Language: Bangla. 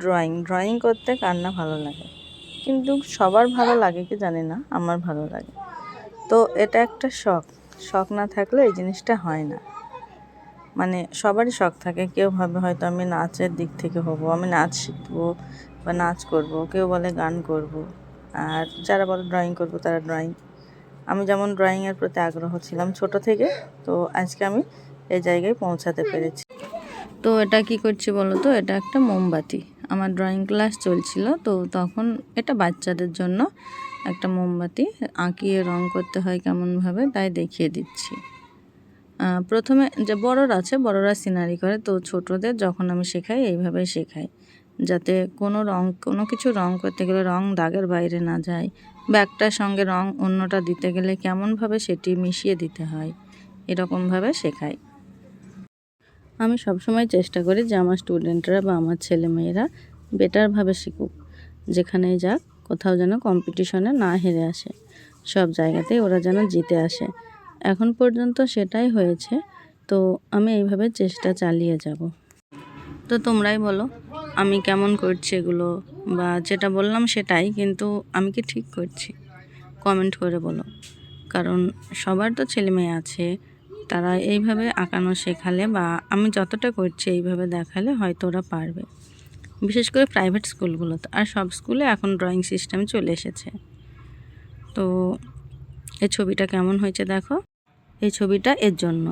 ড্রয়িং করতে কার না ভালো লাগে, কিন্তু সবার ভালো লাগে কি জানি না, আমার ভালো লাগে। তো এটা একটা শখ, শখ না থাকলে এই জিনিসটা হয় না। মানে সবারই শখ থাকে, কেউ ভাবে হয়তো আমি নাচের দিক থেকে হবো, আমি নাচ শিখবো বা নাচ করব, কেউ বলে গান করব, আর যারা বলে ড্রয়িং করব তারা ড্রয়িং। আমি যেমন ড্রয়িংয়ের প্রতি আগ্রহ ছিলাম ছোট থেকে, তো আজকে আমি এই জায়গায় পৌঁছাতে পেরেছি। তো এটা কি করছি বলো তো, এটা একটা মোমবাতি। আমার ড্রয়িং ক্লাস চলছিল, তো তখন এটা বাচ্চাদের জন্য একটা মোমবাতি আঁকিয়ে রং করতে হয় কেমনভাবে তাই দেখিয়ে দিচ্ছি। প্রথমে যে বড়রা আছে, বড়রা সিনারি করে, তো ছোটদের যখন আমি শেখাই এইভাবে শেখাই, যাতে কোনো কিছু রং করতে গেলে রং দাগের বাইরে না যায়, বা একটার সঙ্গে রং অন্যটা দিতে গেলে কেমনভাবে সেটি মিশিয়ে দিতে হয়, এরকমভাবে শেখাই। আমি সবসময় চেষ্টা করি যে আমার স্টুডেন্টরা বা আমার ছেলেমেয়েরা বেটারভাবে শিখুক, যেখানেই যাক কোথাও যেন কম্পিটিশনে না হেরে আসে, সব জায়গাতেই ওরা যেন জিতে আসে। এখন পর্যন্ত সেটাই হয়েছে, তো আমি এইভাবে চেষ্টা চালিয়ে যাব। তো তোমরাই বলো আমি কেমন করছি এগুলো, বা যেটা বললাম সেটাই, কিন্তু আমি কি ঠিক করছি কমেন্ট করে বলো। কারণ সবার তো ছেলে মেয়ে আছে, তারা এইভাবে আঁকানো শেখালে বা আমি যতটা করছি এইভাবে দেখালে হয়তো ওরা পারবে। বিশেষ করে প্রাইভেট স্কুলগুলোতে, আর সব স্কুলে এখন ড্রয়িং সিস্টেম চলে এসেছে। তো এই ছবিটা কেমন হয়েছে দেখো, এই ছবিটা এর জন্য।